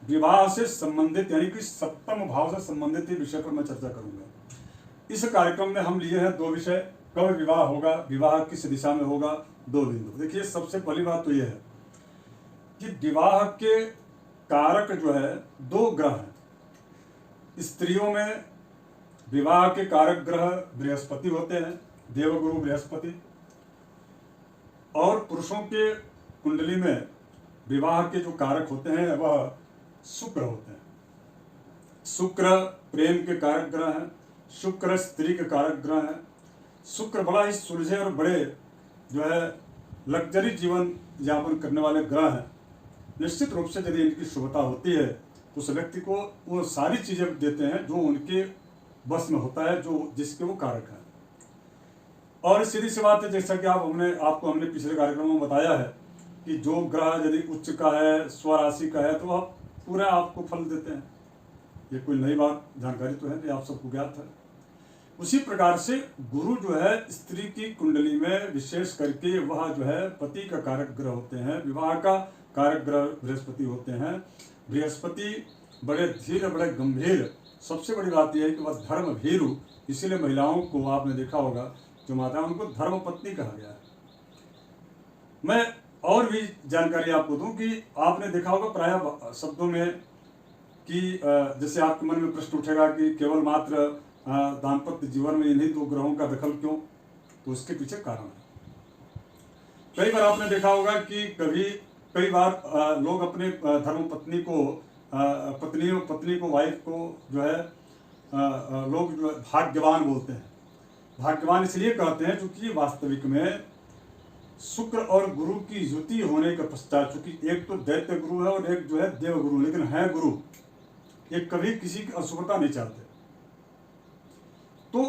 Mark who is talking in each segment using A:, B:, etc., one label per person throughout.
A: विवाह से संबंधित यानी कि सप्तम भाव से संबंधित ही विषय पर मैं चर्चा करूंगा। इस कार्यक्रम में हम लिए हैं दो विषय, कब विवाह होगा, विवाह किस दिशा में होगा, दो बिंदु। देखिए, सबसे पहली बात तो यह है कि विवाह के कारक जो है दो ग्रह हैं। स्त्रियों में विवाह के कारक ग्रह बृहस्पति होते हैं, देवगुरु बृहस्पति, और पुरुषों के कुंडली में विवाह के जो कारक होते हैं वह शुक्र होते हैं। शुक्र प्रेम के कारक ग्रह हैं, शुक्र स्त्री के कारक ग्रह हैं। शुक्र बड़ा ही सुलझे और बड़े जो है लग्जरी जीवन यापन करने वाले ग्रह हैं। निश्चित रूप से यदि इनकी शुभता होती है तो उस व्यक्ति को वो सारी चीजें देते हैं जो उनके बस में होता है, जो जिसके वो कारक है। और सीधी सी बात है, जैसा कि आपको हमने पिछले कार्यक्रम में बताया है कि जो ग्रह यदि उच्च का है, स्वराशि का है, तो वह पूरा आपको फल देते हैं। ये कोई नई बात जानकारी तो है नहीं, आप सबको ज्ञात है। उसी प्रकार से गुरु जो है स्त्री की कुंडली में विशेष करके वह जो है पति का कारक ग्रह होते हैं, विवाह का कारक ग्रह बृहस्पति होते हैं। बृहस्पति बड़े धीर, बड़े गंभीर, सबसे बड़ी बात यह है कि वह धर्म भीरु, इसीलिए महिलाओं को आपने देखा होगा जो माता, उनको धर्म पत्नी कहा गया है। मैं और भी जानकारी आपको दूं कि आपने देखा होगा प्रायः शब्दों में कि जैसे आपके मन में प्रश्न उठेगा कि केवल मात्र दाम्पत्य जीवन में इन्हीं दो ग्रहों का दखल क्यों, तो उसके पीछे कारण है। कई बार आपने देखा होगा कि कई बार लोग अपने धर्म पत्नी को वाइफ को जो है लोग जो भाग्यवान बोलते हैं। भाग्यवान इसलिए कहते हैं क्योंकि वास्तविक में शुक्र और गुरु की युति होने के पश्चात, चूंकि एक तो दैत्य गुरु है और एक जो है देव गुरु, लेकिन है गुरु, ये कभी किसी की अशुभता नहीं चाहते। तो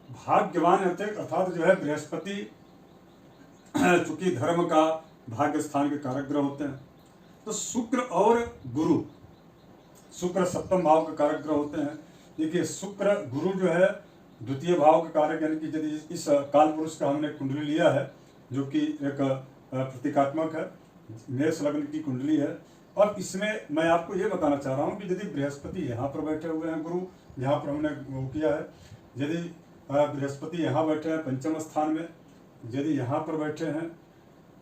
A: भाग्यवान अर्थात जो है बृहस्पति चूंकि धर्म का भाग्य स्थान के कारक ग्रह होते हैं, तो शुक्र और गुरु, शुक्र सप्तम भाव के कारक ग्रह होते हैं। देखिए, शुक्र गुरु जो है द्वितीय भाव के कारक, यानी कि यदि इस काल पुरुष का हमने कुंडली लिया है जो कि एक प्रतीकात्मक है, मेष लग्न की कुंडली है, और इसमें मैं आपको ये बताना चाह रहा हूँ कि यदि बृहस्पति यहाँ पर बैठे हुए हैं, गुरु यहाँ पर हमने वो किया है, यदि बृहस्पति यहाँ बैठे हैं पंचम स्थान में, यदि यहाँ पर बैठे हैं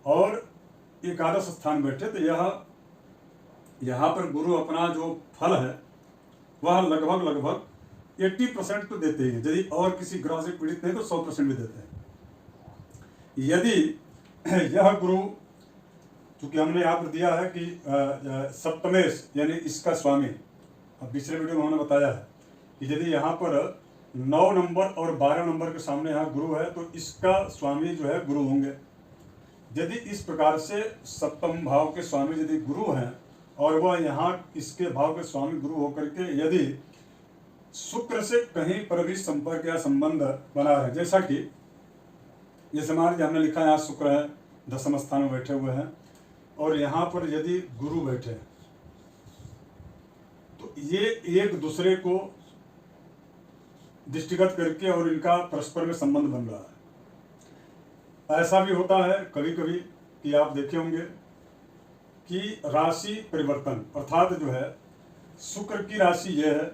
A: और एकादश स्थान बैठे, तो यहाँ पर गुरु अपना जो फल है वह लगभग 80% तो देते ही हैं। यदि और किसी ग्रह से पीड़ित नहीं तो 100% भी देते हैं। यदि यह गुरु, चूंकि हमने यहाँ पर दिया है कि सप्तमेश यानी इसका स्वामी, अब पिछले वीडियो में हमने बताया है कि यदि यहाँ पर 9 नंबर और 12 नंबर के सामने यहाँ गुरु है तो इसका स्वामी जो है गुरु होंगे। यदि इस प्रकार से सप्तम भाव के स्वामी यदि गुरु हैं और वह यहाँ इसके भाव के स्वामी गुरु होकर के यदि शुक्र से कहीं पर भी संपर्क या संबंध बना रहे, जैसे मान लीजिए हमने लिखा है यहाँ शुक्र है, दसम स्थान में बैठे हुए हैं, और यहाँ पर यदि गुरु बैठे हैं, तो ये एक दूसरे को दृष्टिगत करके और इनका परस्पर में संबंध बन रहा है। ऐसा भी होता है कभी कभी कि आप देखे होंगे कि राशि परिवर्तन, अर्थात जो है शुक्र की राशि यह है,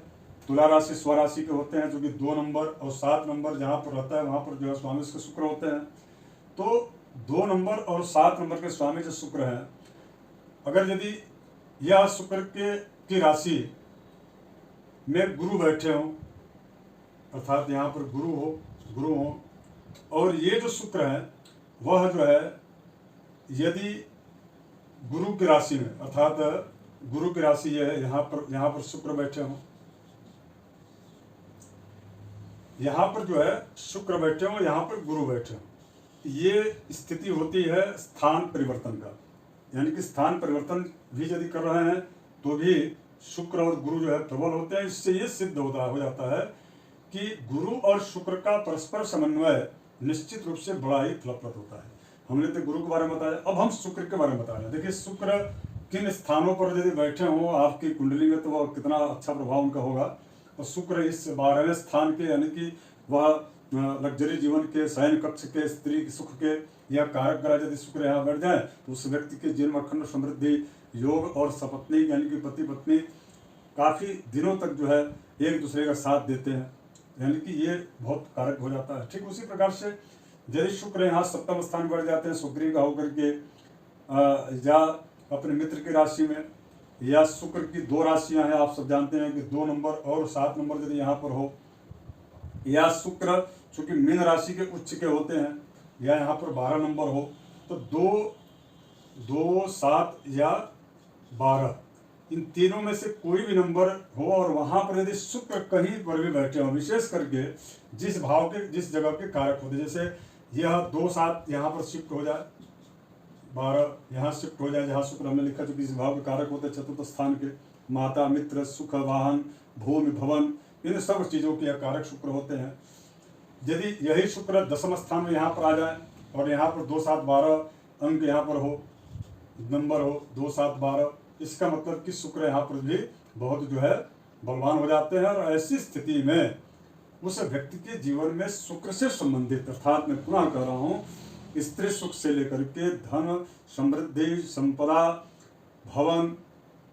A: तुला राशि स्वराशि के होते हैं, जो कि 2 नंबर और 7 नंबर जहाँ पर रहता है वहाँ पर जो है स्वामी उसके शुक्र होते हैं। तो 2 नंबर और 7 नंबर के स्वामी जो शुक्र हैं, अगर यदि यह शुक्र की राशि में गुरु बैठे हों, अर्थात यहाँ पर गुरु हो, और ये जो शुक्र है वह जो है यदि गुरु की राशि में, अर्थात गुरु की राशि यह है, यहाँ पर शुक्र बैठे हों, यहाँ पर जो है शुक्र बैठे हों, यहाँ पर गुरु बैठे हों, ये स्थिति होती है स्थान परिवर्तन का। यानी कि स्थान परिवर्तन भी यदि कर रहे हैं तो भी शुक्र और गुरु जो है प्रबल होते हैं। इससे ये सिद्ध हो जाता है कि गुरु और शुक्र का परस्पर समन्वय निश्चित रूप से बड़ा ही फलप्रद होता है। हमने तो गुरु के बारे में बताया, अब हम शुक्र के बारे में बता रहे हैं। देखिए, शुक्र किन स्थानों पर यदि बैठे हों आपकी कुंडली में तो वह कितना अच्छा प्रभाव उनका होगा। और शुक्र इस 12वें स्थान के, यानी कि वह लग्जरी जीवन के, शयन कक्ष के, स्त्री के सुख के या कारक ग्रह यदि शुक्र यहाँ बैठ जाए तो उस व्यक्ति के जीवन में अखंड समृद्धि योग और सपत्नी यानी कि पति पत्नी काफ़ी दिनों तक जो है एक दूसरे का साथ देते हैं, यानी कि ये बहुत कारक हो जाता है। ठीक उसी प्रकार से यदि शुक्र यहाँ सप्तम स्थान बढ़ जाते हैं शुक्र का होकर के या अपने मित्र की राशि में, या शुक्र की 2 राशियां हैं, आप सब जानते हैं कि 2 नंबर और 7 नंबर यदि यहाँ पर हो, या शुक्र चूंकि मीन राशि के उच्च के होते हैं, या यहाँ पर 12 नंबर हो, तो 2, 7 या 12 इन तीनों में से कोई भी नंबर हो और वहां पर यदि शुक्र कहीं पर भी बैठे हो, विशेष करके जिस भाव के जिस जगह के कारक होते, जैसे यह 2, 7 यहाँ पर शिफ्ट हो जाए, 12 यहाँ शिफ्ट हो जाए, जहाँ शुक्र हमने लिखा जो किस भाव के कारक होते हैं चतुर्थ स्थान के, माता, मित्र, सुख, वाहन, भूमि, भवन, इन सब चीज़ों के कारक शुक्र होते हैं। यदि यही शुक्र 10वें स्थान में यहाँ पर आ जाए और यहाँ पर 2, 7, 12 अंक यहाँ पर हो, नंबर हो 2, 7, 12, इसका मतलब कि शुक्र यहाँ पर भी बहुत जो है बलवान हो जाते हैं। और ऐसी स्थिति में उस व्यक्ति के जीवन में शुक्र से संबंधित, अर्थात मैं पुनः कह रहा हूँ, स्त्री सुख से लेकर के धन, समृद्धि, संपदा, भवन,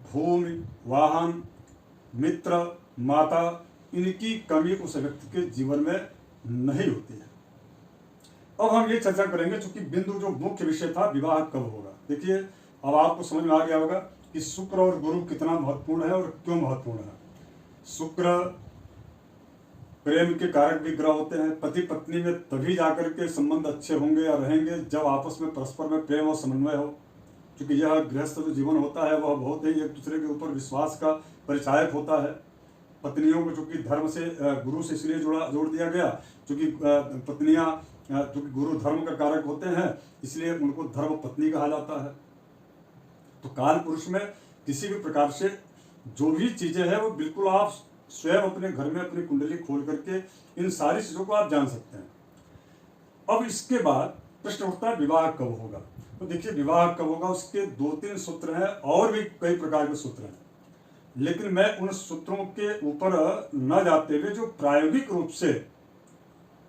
A: भूमि, वाहन, मित्र, माता, इनकी कमी उस व्यक्ति के जीवन में नहीं होती है। अब हम ये चर्चा करेंगे, चूंकि बिंदु जो मुख्य विषय था विवाह कब होगा। देखिए अब आपको समझ में आ गया होगा कि शुक्र और गुरु कितना महत्वपूर्ण है और क्यों महत्वपूर्ण है। शुक्र प्रेम के कारक भी ग्रह होते हैं। पति पत्नी में तभी जाकर के संबंध अच्छे होंगे या रहेंगे जब आपस में परस्पर में प्रेम और समन्वय हो, क्योंकि यह गृहस्थ जो जीवन होता है वह बहुत ही एक दूसरे के ऊपर विश्वास का परिचायक होता है। पत्नियों को चूंकि धर्म से गुरु से इसलिए जोड़ दिया गया, चूंकि पत्नियां चूंकि गुरु धर्म का कारक होते हैं, इसलिए उनको धर्म पत्नी कहा जाता है। तो काल पुरुष में किसी भी प्रकार से जो भी चीजें हैं वो बिल्कुल आप स्वयं अपने घर में अपनी कुंडली खोल करके इन सारी चीजों को आप जान सकते हैं। अब इसके बाद प्रश्न उठता है विवाह कब होगा। तो देखिए विवाह कब होगा उसके 2-3 सूत्र हैं, और भी कई प्रकार के सूत्र हैं, लेकिन मैं उन सूत्रों के ऊपर न जाते हुए जो प्रायोगिक रूप से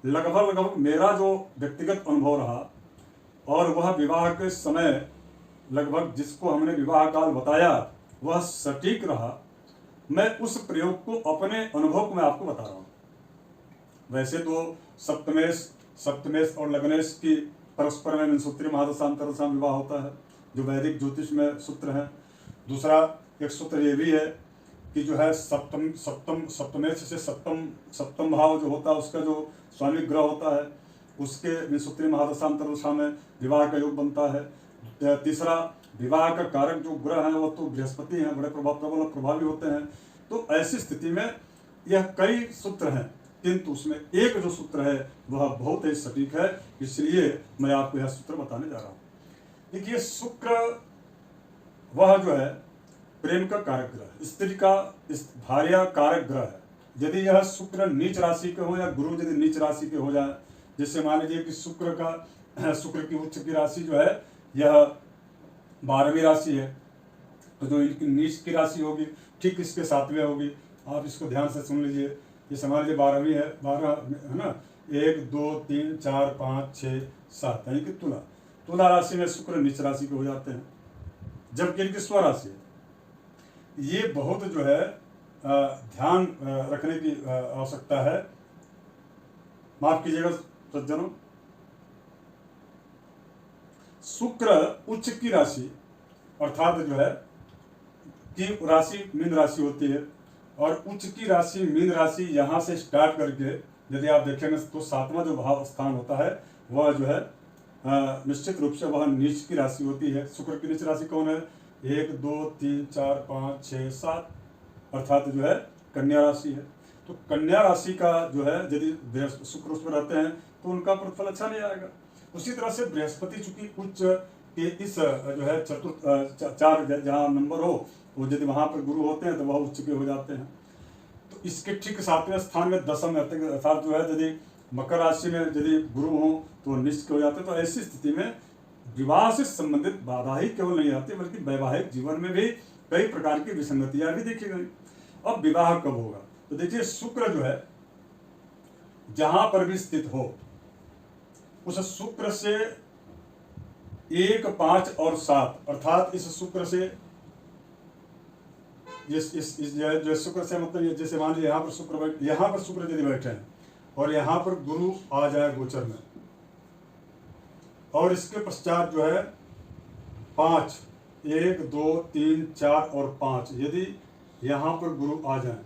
A: लगभग मेरा जो व्यक्तिगत अनुभव रहा और वह विवाह के समय लगभग जिसको हमने विवाह काल बताया वह सटीक रहा, मैं उस प्रयोग को अपने अनुभव को मैं आपको बता रहा हूँ। वैसे तो सप्तमेश और लग्नेश की परस्पर में विंशोत्तरी महादशांतरदशा विवाह होता है जो वैदिक ज्योतिष में सूत्र है। दूसरा एक सूत्र ये भी है कि जो है सप्तमेश से सप्तम भाव जो होता है उसका जो स्वामी ग्रह होता है उसके विंशोत्तरी महादशांतरदशा में विवाह का योग बनता है। तीसरा विवाह का कारक जो ग्रह है वो तो बृहस्पति हैं, बड़े प्रबल प्रभावी होते हैं। तो ऐसी स्थिति में यह कई सूत्र हैं, किंतु उसमें एक जो सूत्र है वह बहुत ही सटीक है, इसलिए मैं आपको यह सूत्र बताने जा रहा हूँ। देखिए शुक्र वह जो है प्रेम का कारक ग्रह, स्त्री का भार्या कारक ग्रह है। यदि यह शुक्र नीच राशि के हो या गुरु यदि नीच राशि के हो जाए, जैसे मान लीजिए कि शुक्र की उच्च की राशि जो है यह 12वीं राशि है, तो जो इनकी नीच की राशि होगी ठीक इसके 7वें होगी। आप इसको ध्यान से सुन लीजिए। ये समझ लीजिए 12वीं है, 12 है ना, 1 2 3 4 5 6 7 यानी कि तुला राशि में शुक्र नीच राशि के हो जाते हैं, जबकि इनकी स्वराशि है। ये बहुत जो है ध्यान रखने की आवश्यकता है। माफ कीजिएगा सज्जनों, शुक्र उच्च की राशि अर्थात जो है कि राशि मीन राशि होती है, और उच्च की राशि मीन राशि यहाँ से स्टार्ट करके यदि आप देखेंगे तो 7वां जो भाव स्थान होता है वह जो है निश्चित रूप से वह नीच की राशि होती है। शुक्र की नीच राशि कौन है? 1 2 3 4 5 6 7 अर्थात जो है कन्या राशि है। तो कन्या राशि का जो है यदि शुक्र उसमें रहते हैं तो उनका प्रतिफल अच्छा नहीं आएगा। उसी तरह से बृहस्पति चूंकि उच्च के इस जो है चतुर्थ 4 जहाँ नंबर हो वो यदि वहाँ पर गुरु होते हैं तो वह उच्च के हो जाते हैं। तो इसके ठीक 7वें स्थान में दशम अर्थात जो है यदि मकर राशि में यदि गुरु हो तो निश्चित हो जाते हैं। तो ऐसी स्थिति में विवाह से संबंधित बाधा ही केवल नहीं आती बल्कि वैवाहिक जीवन में भी कई प्रकार की विसंगतियां भी देखी गई। अब विवाह कब होगा? तो देखिए शुक्र जो है जहां पर भी स्थित हो उस शुक्र से 1 5 और 7 अर्थात इस शुक्र से जो शुक्र से मतलब ये जैसे मान लीजिए यहाँ पर शुक्र यदि बैठे हैं और यहाँ पर गुरु आ जाए गोचर में, और इसके पश्चात जो है 5, 1, 2, 3, 4 और 5 यदि यहाँ पर गुरु आ जाए,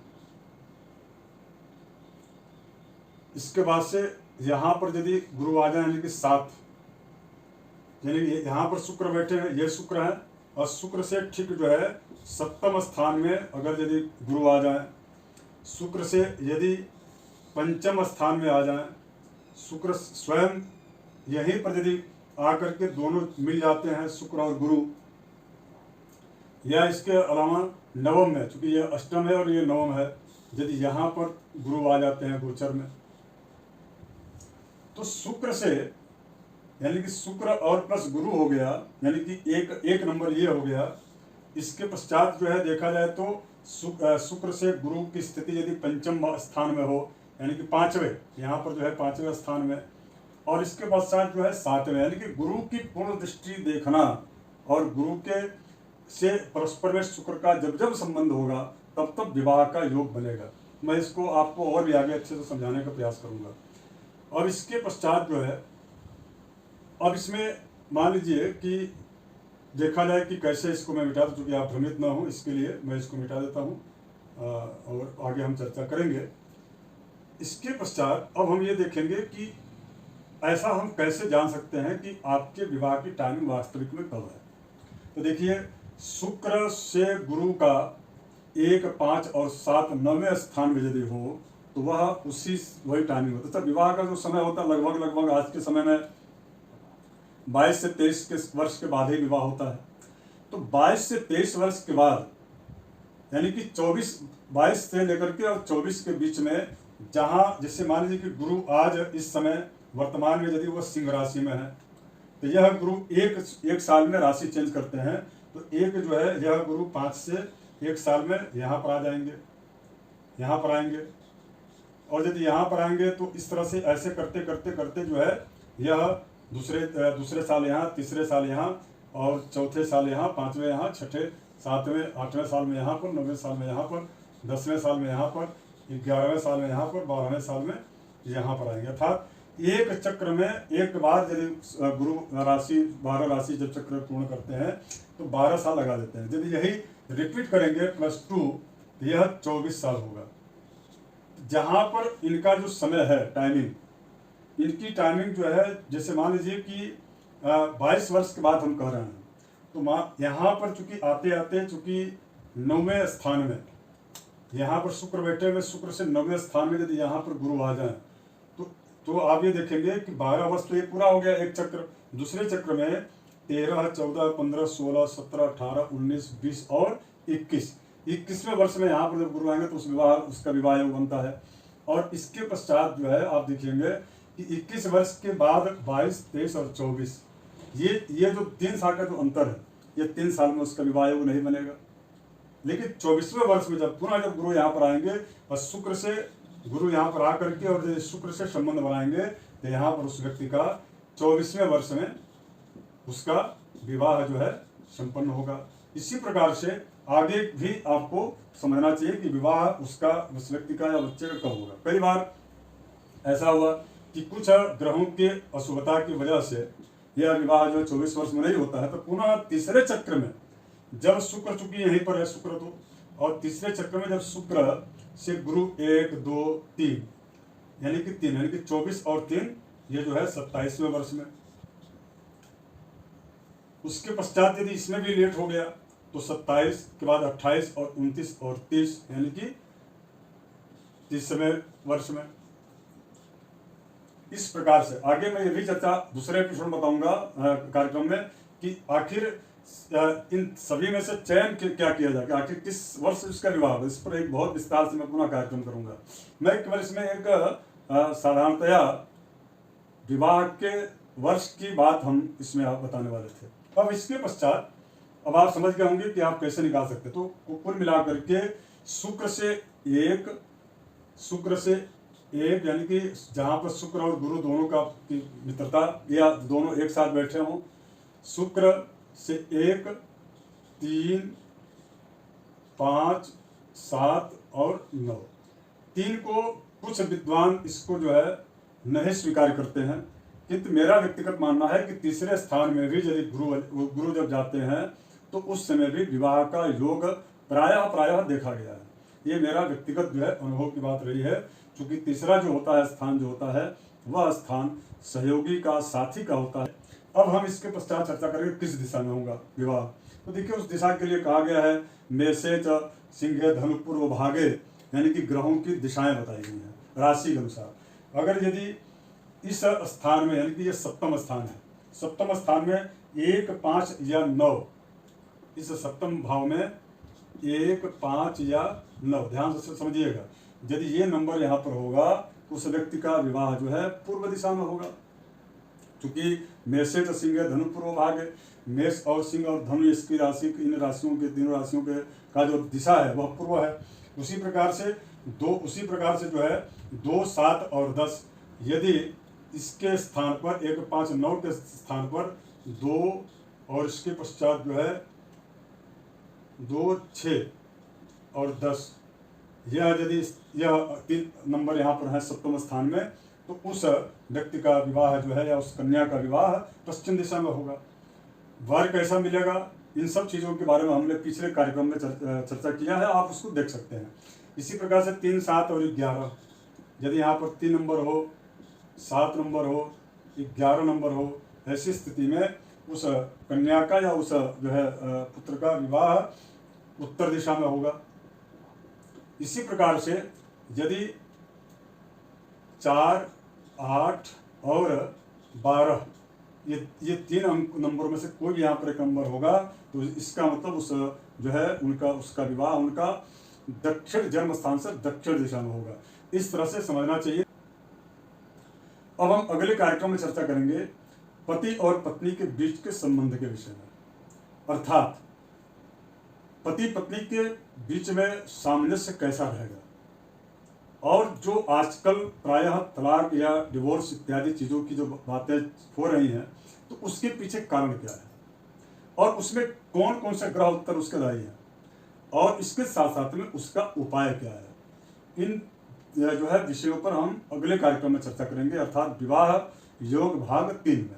A: इसके बाद से यहाँ पर यदि गुरु आ जाए यानी कि 7, यानी यहाँ पर शुक्र बैठे हैं, ये शुक्र है, और शुक्र से ठीक जो है 7वें स्थान में अगर यदि गुरु आ जाए, शुक्र से यदि 5वें स्थान में आ जाए, शुक्र स्वयं यहीं पर यदि आकर के दोनों मिल जाते हैं शुक्र और गुरु, या इसके अलावा 9वें में, चूंकि ये अष्टम है और ये 9वें है, यदि यहाँ पर गुरु आ जाते हैं गोचर में, तो शुक्र से यानी कि शुक्र और प्लस गुरु हो गया, यानी कि एक नंबर ये हो गया। इसके पश्चात जो है देखा जाए तो शुक्र से गुरु की स्थिति यदि 5वें स्थान में हो, यानी कि 5वें, यहाँ पर जो है 5वें स्थान में, और इसके पश्चात जो है 7वें, यानी कि गुरु की पूर्ण दृष्टि देखना और गुरु के से परस्पर में शुक्र का जब जब संबंध होगा तब तब विवाह का योग बनेगा। मैं इसको आपको और भी आगे अच्छे से समझाने का प्रयास करूंगा। और इसके पश्चात जो है, अब इसमें मान लीजिए कि देखा जाए कि कैसे इसको मैं मिटा दूँ, क्योंकि आप भ्रमित ना हो इसके लिए मैं इसको मिटा देता हूँ और आगे हम चर्चा करेंगे। इसके पश्चात अब हम ये देखेंगे कि ऐसा हम कैसे जान सकते हैं कि आपके विवाह की टाइमिंग वास्तविक में कब है। तो देखिए, शुक्र से गुरु का 1, 5 और 7 9वें स्थान में यदि हो तो वह वही टाइमिंग होता है। विवाह का जो समय होता है लगभग आज के समय में 22 से 23 के वर्ष के बाद ही विवाह होता है। तो 22 से 23 वर्ष के बाद यानी कि 22 से लेकर के और 24 के बीच में, जहाँ जैसे मान लीजिए कि गुरु आज इस समय वर्तमान में यदि वह सिंह राशि में है, तो यह गुरु एक साल में राशि चेंज करते हैं, तो एक जो है यह गुरु 5 से 1 साल में यहाँ पर आ जाएंगे, यहाँ पर आएंगे, और यदि यहाँ पर आएंगे तो इस तरह से ऐसे करते करते करते जो है यह दूसरे साल यहाँ, तीसरे साल यहाँ, और चौथे साल यहाँ, 5वें यहाँ, 6ठे 7वें 8वें साल में यहाँ पर, 9वें साल में यहाँ पर, 10वें साल में यहाँ पर, 11वें साल में यहाँ पर, 12वें साल में यहाँ पर आएंगे। अर्थात एक चक्र में एक बार यदि गुरु राशि 12 राशि जब चक्र पूर्ण करते हैं तो 12 साल लगा देते हैं। यदि यही रिपीट करेंगे +2 तो यह 24 साल होगा। जहाँ पर इनका जो समय है टाइमिंग, इनकी टाइमिंग जो है, जैसे मान लीजिए कि 22 वर्ष के बाद हम कह रहे हैं, तो यहाँ पर चूंकि आते आते चूंकि 9वें स्थान में यहाँ पर शुक्र बैठे हुए, शुक्र से 9वें स्थान में यदि यहाँ पर गुरु आ जाए तो आप ये देखेंगे कि 12 वर्ष तो ये पूरा हो गया एक चक्र। दूसरे चक्र में 13, 14, 15, 16, 17, 18, 19, 20 और 21वें वर्ष में यहाँ पर जब गुरु आएंगे तो उसका विवाह योग बनता है। और इसके पश्चात जो है आप देखेंगे कि 21 वर्ष के बाद 22, 23 और 24, ये जो 3 साल का जो अंतर है, ये 3 साल में उसका विवाह योग नहीं बनेगा। लेकिन 24वें वर्ष में जब गुरु यहाँ पर आएंगे और शुक्र से गुरु यहाँ पर आकर के और शुक्र से संबंध बनाएंगे, तो यहाँ पर उस व्यक्ति का 24वें वर्ष में उसका विवाह जो है संपन्न होगा। इसी प्रकार से आगे भी आपको समझना चाहिए कि विवाह उस व्यक्ति का या बच्चे का कब होगा। कई बार ऐसा हुआ कि कुछ ग्रहों के अशुभता की वजह से यह विवाह जो 24 वर्ष में नहीं होता है, तो पुनः तीसरे चक्र में जब शुक्र, चूंकि यहीं पर है शुक्र, तो और तीसरे चक्र में जब शुक्र से गुरु 1, 2, 3 यानी कि 3 यानी कि 24 और 3 ये जो है 27वें वर्ष में। उसके पश्चात यदि इसमें भी लेट हो गया तो 27 के बाद 28 और 29 और 30 यानी कि 30वें वर्ष में। इस प्रकार से आगे मैं ये भी चर्चा दूसरे एपिसोड में बताऊंगा कार्यक्रम में कि आखिर इन सभी में से चयन क्या किया जाए, आखिर किस वर्ष इसका विवाह हो, इस पर एक बहुत विस्तार से मैं पुनः कार्यक्रम करूंगा। मैं केवल इसमें एक साधारणतया विवाह के वर्ष की बात हम इसमें आप बताने वाले थे। अब इसके पश्चात अब आप समझ गए होंगे कि आप कैसे निकाल सकते। तो कुल मिलाकर के शुक्र से एक यानी कि जहाँ पर शुक्र और गुरु दोनों का मित्रता या दोनों एक साथ बैठे हों, शुक्र से 1, 3, 5, 7 और 9। 3 को कुछ विद्वान इसको जो है नहीं स्वीकार करते हैं, किंतु मेरा व्यक्तिगत मानना है कि तीसरे स्थान में भी यदि गुरु जब जाते हैं तो उस समय भी विवाह का योग प्रायः देखा गया है। ये मेरा व्यक्तिगत जो है अनुभव की बात रही है, क्योंकि तीसरा जो होता है स्थान जो होता है वह स्थान सहयोगी का, साथी का होता है। अब हम इसके पश्चात चर्चा करेंगे किस दिशा में होगा विवाह। तो देखिए उस दिशा के लिए कहा गया है मेषे च सिंहे धनु पूर्व भागे, यानी कि ग्रहों की दिशाएं बताई गई हैं राशि के अनुसार। अगर यदि इस स्थान में, यानी कि ये सप्तम स्थान है, सप्तम स्थान में 1, 5 या 9, इस सप्तम भाव में 1, 5 या 9, ध्यान से समझिएगा, यदि ये नंबर यहाँ पर होगा तो उस व्यक्ति का विवाह जो है पूर्व दिशा में होगा। क्योंकि मेषे च सिंह धनु पूर्व भागे, मेष और सिंह और धनु इसकी राशि, इन राशियों के, तीनों राशियों के का जो दिशा है वह पूर्व है। उसी प्रकार से जो है 2, 7 और 10, यदि इसके स्थान पर 1, 5, 9 के स्थान पर 2 और इसके पश्चात जो है 2, 6 और 10, यदि यह 3 नंबर यहाँ पर है सप्तम स्थान में, तो उस व्यक्ति का विवाह जो है या उस कन्या का विवाह पश्चिम दिशा में होगा। वर कैसा मिलेगा, इन सब चीज़ों के बारे में हमने पिछले कार्यक्रम में चर्चा किया है, आप उसको देख सकते हैं। इसी प्रकार से 3, 7 और 11, यदि यहाँ पर 3 नंबर हो, 7 नंबर हो, 11 नंबर हो, ऐसी स्थिति में उस कन्या का या उस जो है पुत्र का विवाह उत्तर दिशा में होगा। इसी प्रकार से यदि 4, 8 और 12, ये 3 नंबरों में से कोई भी यहाँ पर एक नंबर होगा, तो इसका मतलब उस जो है उसका विवाह उनका दक्षिण जन्म स्थान से दक्षिण दिशा में होगा। इस तरह से समझना चाहिए। अब हम अगले कार्यक्रम में चर्चा करेंगे पति और पत्नी के बीच के संबंध के विषय में, अर्थात पति पत्नी के बीच में सामंजस्य कैसा रहेगा, और जो आजकल प्रायः तलाक या डिवोर्स इत्यादि चीज़ों की जो बातें हो रही हैं, तो उसके पीछे कारण क्या है, और उसमें कौन कौन से ग्रह उत्तर उसके हैं, और इसके साथ साथ में उसका उपाय क्या है। इन जो है विषयों पर हम अगले कार्यक्रम में चर्चा करेंगे, अर्थात विवाह योग भाग 3 में।